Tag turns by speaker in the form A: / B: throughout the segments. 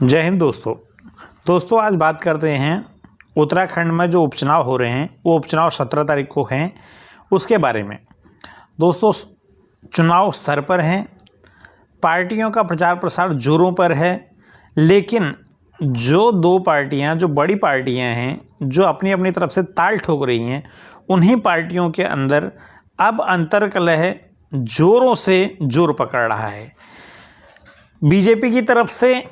A: जय हिंद दोस्तों आज बात करते हैं उत्तराखंड में जो उपचुनाव हो रहे हैं वो उपचुनाव 17 तारीख को हैं उसके बारे में। दोस्तों चुनाव सर पर हैं, पार्टियों का प्रचार प्रसार जोरों पर है, लेकिन जो दो पार्टियां जो बड़ी पार्टियां हैं जो अपनी अपनी तरफ से ताल ठोक रही हैं, उन्हीं पार्टियों के अंदर अब अंतर्कलह जोरों से जोर पकड़ रहा है। बीजेपी की तरफ से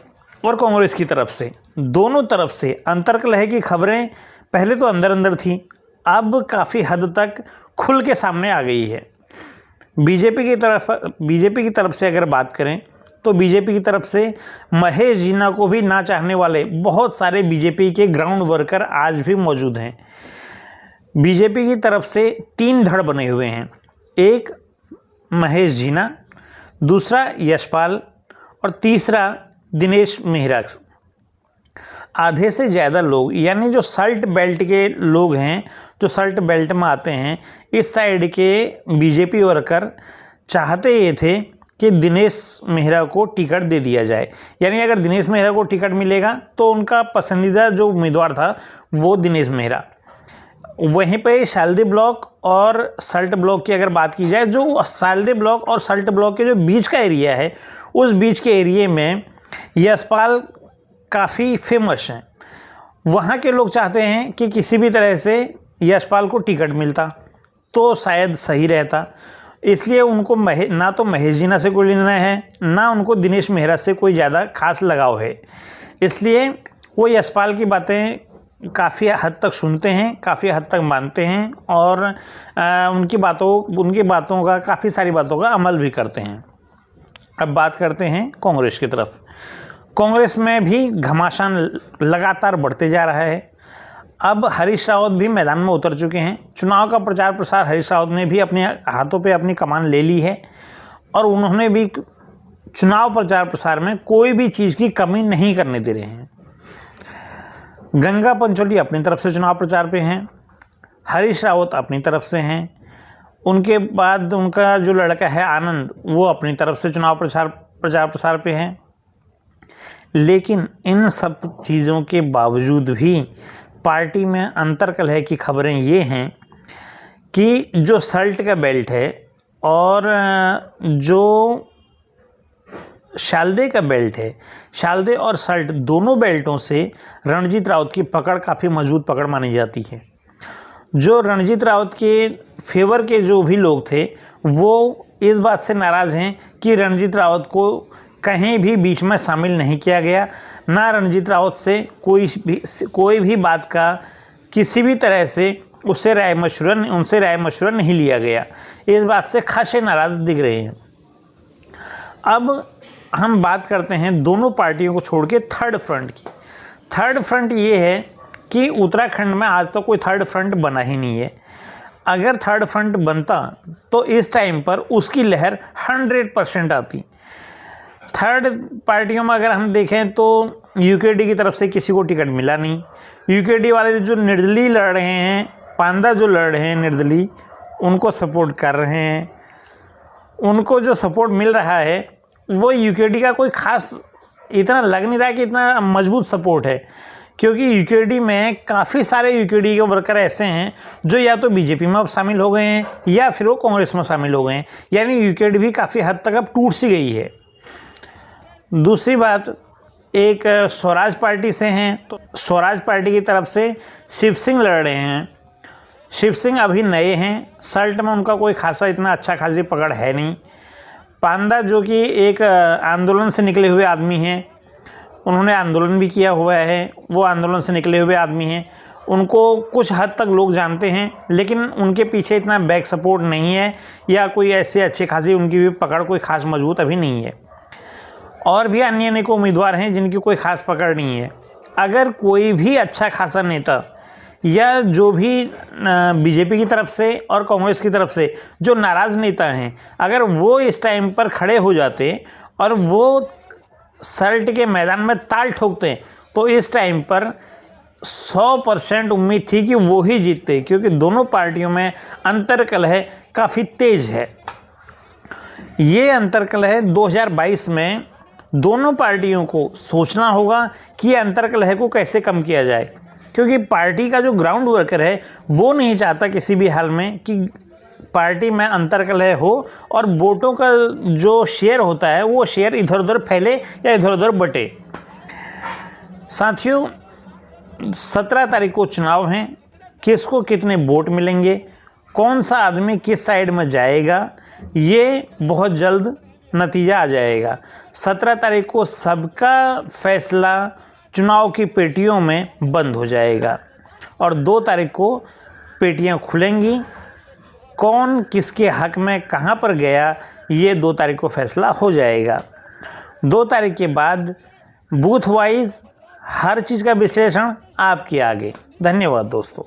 A: और कांग्रेस की तरफ से, दोनों तरफ से अंतर्कलह की खबरें पहले तो अंदर अंदर थी, अब काफ़ी हद तक खुल के सामने आ गई है। बीजेपी की तरफ से अगर बात करें तो बीजेपी की तरफ से महेश जीना को भी ना चाहने वाले बहुत सारे बीजेपी के ग्राउंड वर्कर आज भी मौजूद हैं। बीजेपी की तरफ से 3 धड़ बने हुए हैं, एक महेश जीना, दूसरा यशपाल और तीसरा दिनेश मेहरा। आधे से ज़्यादा लोग यानी जो सल्ट बेल्ट के लोग हैं, जो सल्ट बेल्ट में आते हैं, इस साइड के बीजेपी वर्कर चाहते ये थे कि दिनेश मेहरा को टिकट दे दिया जाए। यानी अगर दिनेश मेहरा को टिकट मिलेगा तो उनका पसंदीदा जो उम्मीदवार था वो दिनेश मेहरा। वहीं पे शालदी ब्लॉक और सल्ट ब्लॉक की अगर बात की जाए, जो शालदी ब्लॉक और सल्ट ब्लॉक के जो बीच का एरिया है, उस बीच के एरिए में यशपाल काफ़ी फेमस हैं। वहाँ के लोग चाहते हैं कि किसी भी तरह से यशपाल को टिकट मिलता तो शायद सही रहता, इसलिए उनको ना तो महेश जीना से कोई लेना है, ना उनको दिनेश मेहरा से कोई ज़्यादा खास लगाव है। इसलिए वो यशपाल की बातें काफ़ी हद तक सुनते हैं, काफ़ी हद तक मानते हैं और उनकी बातों का काफ़ी सारी बातों का अमल भी करते हैं। अब बात करते हैं कांग्रेस की तरफ। कांग्रेस में भी घमासान लगातार बढ़ते जा रहा है। अब हरीश रावत भी मैदान में उतर चुके हैं। चुनाव का प्रचार प्रसार हरीश रावत ने भी अपने हाथों पे अपनी कमान ले ली है और उन्होंने भी चुनाव प्रचार प्रसार में कोई भी चीज़ की कमी नहीं करने दे रहे हैं। गंगा पंचोली अपनी तरफ से चुनाव प्रचार पे हैं, हरीश रावत अपनी तरफ से हैं, उनके बाद उनका जो लड़का है आनंद, वो अपनी तरफ से चुनाव प्रचार प्रसार पे हैं। लेकिन इन सब चीज़ों के बावजूद भी पार्टी में अंतर्कलह की खबरें ये हैं कि जो सल्ट का बेल्ट है और जो शालदे का बेल्ट है, शालदे और सल्ट दोनों बेल्टों से रणजीत रावत की पकड़ काफ़ी मजबूत पकड़ मानी जाती है। जो रणजीत रावत के फेवर के जो भी लोग थे वो इस बात से नाराज़ हैं कि रणजीत रावत को कहीं भी बीच में शामिल नहीं किया गया, ना रणजीत रावत से कोई भी बात का किसी भी तरह से उनसे राय मशवरा नहीं लिया गया। इस बात से खासे नाराज़ दिख रहे हैं। अब हम बात करते हैं दोनों पार्टियों को छोड़ के थर्ड फ्रंट की। थर्ड फ्रंट ये है कि उत्तराखंड में आज तक कोई थर्ड फ्रंट बना ही नहीं है। अगर थर्ड फ्रंट बनता तो इस टाइम पर उसकी लहर 100% आती। थर्ड पार्टियों में अगर हम देखें तो यूकेडी की तरफ से किसी को टिकट मिला नहीं। यूकेडी वाले जो निर्दलीय लड़ रहे हैं, पांडा जो लड़ रहे हैं निर्दलीय, उनको सपोर्ट कर रहे हैं। उनको जो सपोर्ट मिल रहा है वो यूकेडी का कोई खास इतना लग नहीं रहा कि इतना मजबूत सपोर्ट है, क्योंकि यूकेडी में काफ़ी सारे यूकेडी के वर्कर ऐसे हैं जो या तो बीजेपी में अब शामिल हो गए हैं या फिर वो कांग्रेस में शामिल हो गए हैं। यानी यूकेडी भी काफ़ी हद तक अब टूट सी गई है। दूसरी बात, एक स्वराज पार्टी से हैं, तो स्वराज पार्टी की तरफ से शिव सिंह लड़ रहे हैं। शिव सिंह अभी नए हैं, सल्ट में उनका कोई खासा इतना अच्छा खासी पकड़ है नहीं। पांडा जो कि एक आंदोलन से निकले हुए आदमी हैं, उन्होंने आंदोलन भी किया हुआ है, वो आंदोलन से निकले हुए आदमी हैं, उनको कुछ हद तक लोग जानते हैं, लेकिन उनके पीछे इतना बैक सपोर्ट नहीं है या कोई ऐसे अच्छे खासी उनकी भी पकड़ कोई खास मजबूत अभी नहीं है। और भी अन्य अनेकों उम्मीदवार हैं जिनकी कोई खास पकड़ नहीं है। अगर कोई भी अच्छा खासा नेता या जो भी बीजेपी की तरफ से और कांग्रेस की तरफ से जो नाराज़ नेता हैं, अगर वो इस टाइम पर खड़े हो जाते और वो सल्ट के मैदान में ताल ठोकते तो इस टाइम पर 100% उम्मीद थी कि वो ही जीतते, क्योंकि दोनों पार्टियों में अंतर्कलह काफ़ी तेज है। ये अंतर्कलह 2022 में दोनों पार्टियों को सोचना होगा कि ये अंतर्कलह को कैसे कम किया जाए, क्योंकि पार्टी का जो ग्राउंड वर्कर है वो नहीं चाहता किसी भी हाल में कि पार्टी में अंतर्कलह हो और वोटों का जो शेयर होता है वो शेयर इधर उधर फैले या इधर उधर बटे। साथियों, 17 तारीख को चुनाव हैं, किसको कितने वोट मिलेंगे, कौन सा आदमी किस साइड में जाएगा, ये बहुत जल्द नतीजा आ जाएगा। 17 तारीख को सबका फैसला चुनाव की पेटियों में बंद हो जाएगा और 2 तारीख को पेटियां खुलेंगी। कौन किसके हक में कहां पर गया, ये 2 तारीख को फैसला हो जाएगा। 2 तारीख के बाद बूथ वाइज हर चीज़ का विश्लेषण आपके आगे। धन्यवाद दोस्तों।